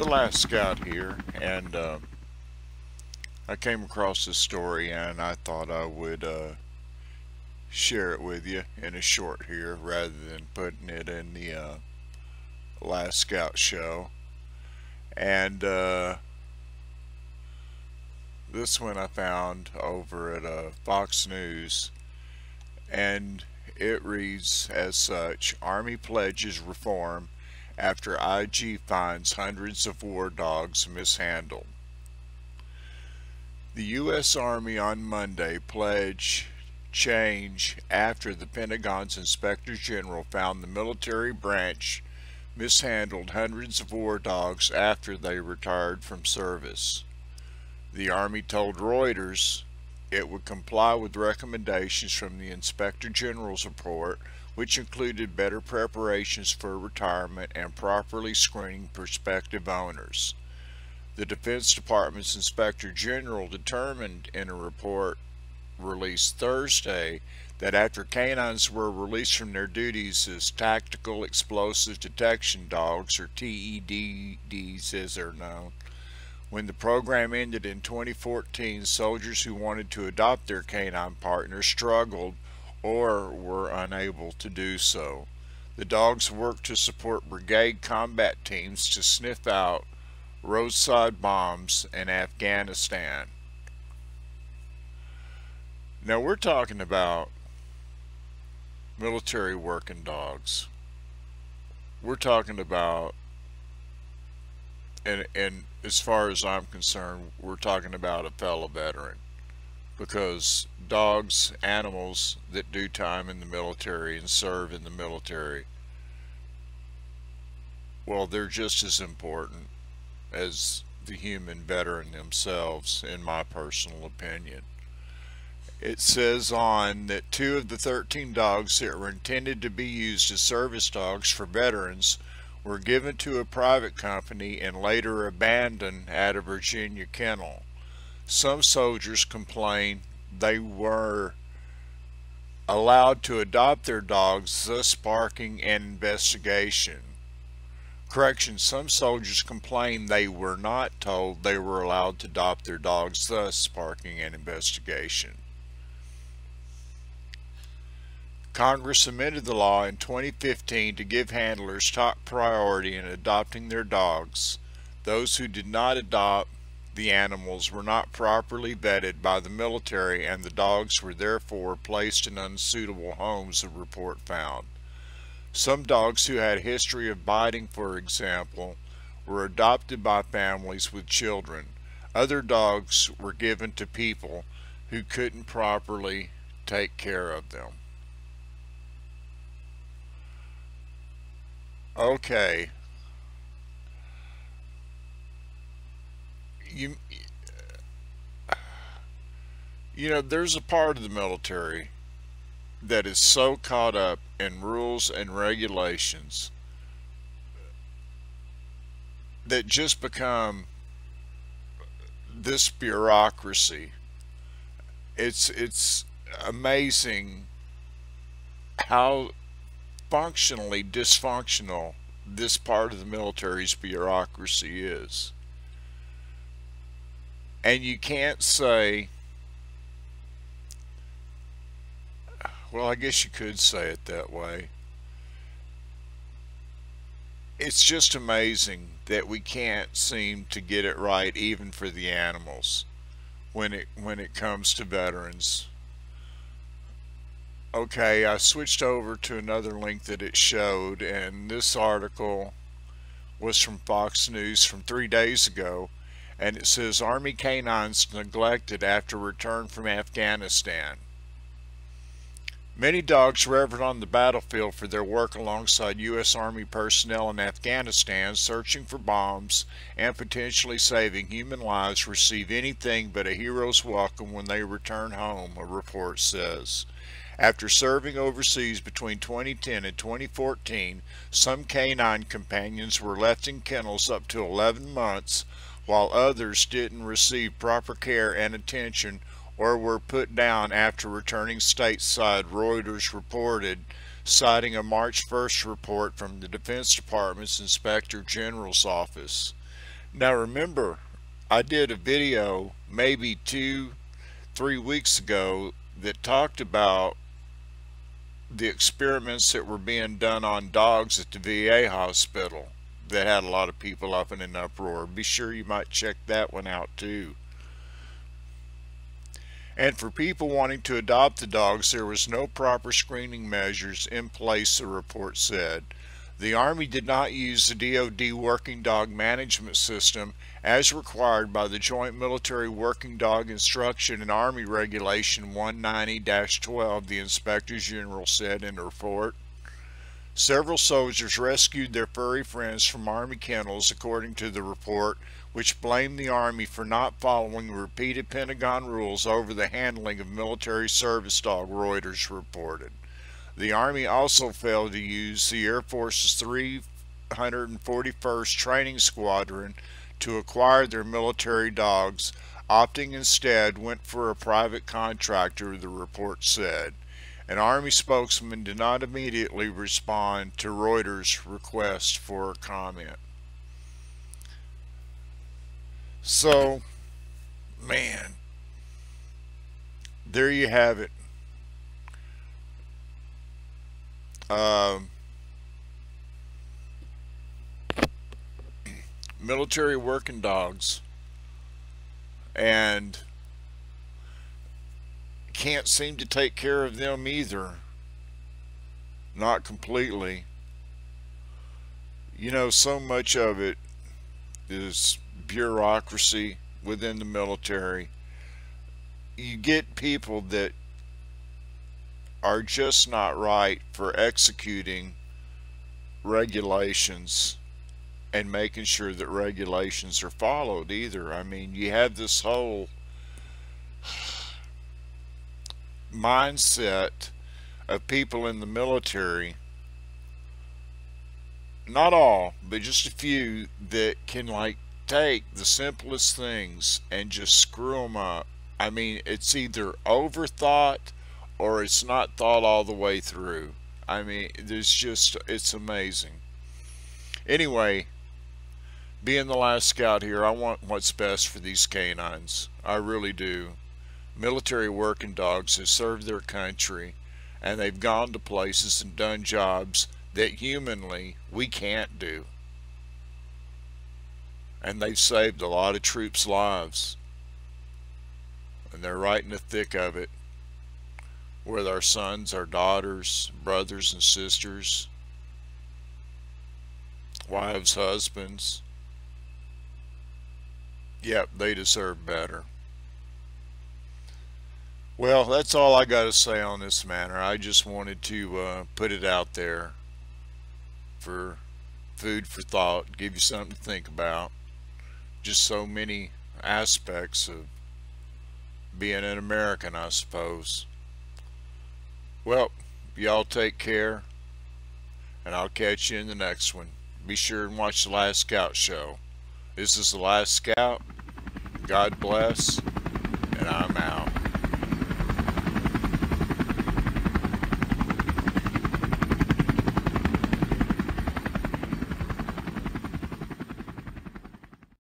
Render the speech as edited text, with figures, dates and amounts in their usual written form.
last scout here, and I came across this story, and I thought I would share it with you in a short here, rather than putting it in the last scout show. And this one I found over at Fox News, and it reads as such: Army pledges reform after IG finds hundreds of war dogs mishandled. The U.S. Army on Monday pledged change after the Pentagon's Inspector General found the military branch mishandled hundreds of war dogs after they retired from service. The Army told Reuters it would comply with recommendations from the Inspector General's report, which included better preparations for retirement and properly screening prospective owners. The Defense Department's Inspector General determined in a report released Thursday that after canines were released from their duties as Tactical Explosive Detection Dogs, or TEDDs as they're known, when the program ended in 2014, soldiers who wanted to adopt their canine partner struggled or were unable to do so. The dogs worked to support brigade combat teams to sniff out roadside bombs in Afghanistan. Now we're talking about military working dogs. We're talking about, and as far as I'm concerned, we're talking about a fellow veteran, because dogs, animals that do time in the military and serve in the military, well, they're just as important as the human veteran themselves, in my personal opinion. It says on that 2 of the 13 dogs that were intended to be used as service dogs for veterans were given to a private company and later abandoned at a Virginia kennel. Some soldiers complained they were allowed to adopt their dogs, thus sparking an investigation. Correction, some soldiers complained they were not told they were allowed to adopt their dogs, thus sparking an investigation. Congress amended the law in 2015 to give handlers top priority in adopting their dogs. Those who did not adopt the animals were not properly vetted by the military, and the dogs were therefore placed in unsuitable homes, the report found. Some dogs who had a history of biting, for example, were adopted by families with children. Other dogs were given to people who couldn't properly take care of them. Okay, you know, there's a part of the military that is so caught up in rules and regulations that just become this bureaucracy. It's amazing how functionally dysfunctional this part of the military's bureaucracy is. And you can't say, well, I guess you could say it that way. It's just amazing that we can't seem to get it right, even for the animals, when it comes to veterans. Okay, I switched over to another link that it showed, and this article was from Fox News from 3 days ago, and it says Army canines neglected after return from Afghanistan. Many dogs revered on the battlefield for their work alongside U.S. Army personnel in Afghanistan, searching for bombs and potentially saving human lives, receive anything but a hero's welcome when they return home, a report says. After serving overseas between 2010 and 2014, some canine companions were left in kennels up to 11 months, while others didn't receive proper care and attention or were put down after returning stateside, Reuters reported, citing a March 1st report from the Defense Department's Inspector General's office. Now remember, I did a video maybe 3 weeks ago that talked about the experiments that were being done on dogs at the VA hospital that had a lot of people up in an uproar. Be sure you might check that one out too. And for people wanting to adopt the dogs, there was no proper screening measures in place, the report said. The Army did not use the DoD Working Dog Management System as required by the Joint Military Working Dog Instruction and Army Regulation 190-12, the Inspector General said in a report. Several soldiers rescued their furry friends from Army kennels, according to the report, which blamed the Army for not following repeated Pentagon rules over the handling of military service dogs, Reuters reported. The Army also failed to use the Air Force's 341st Training Squadron to acquire their military dogs, opting instead went for a private contractor, the report said. An Army spokesman did not immediately respond to Reuters' request for a comment. So, man, there you have it. Military working dogs, and can't seem to take care of them either. Not completely. You know, so much of it is bureaucracy within the military. You get people that are just not right for executing regulations and making sure that regulations are followed either. I mean, you have this whole mindset of people in the military, not all, but just a few, that can like take the simplest things and just screw them up. I mean, it's either overthought or it's not thought all the way through. I mean, it's amazing. Anyway, being the last scout here, I want what's best for these canines. I really do. Military working dogs have served their country, and they've gone to places and done jobs that humanly we can't do. And they've saved a lot of troops' lives. And they're right in the thick of it with our sons, our daughters, brothers and sisters, wives, husbands. Yep, they deserve better. Well, that's all I got to say on this matter. I just wanted to put it out there for food for thought, give you something to think about. Just so many aspects of being an American, I suppose. Well, y'all take care, and I'll catch you in the next one. Be sure and watch the Last Scout show. This is the Last Scout. God bless, and I'm out.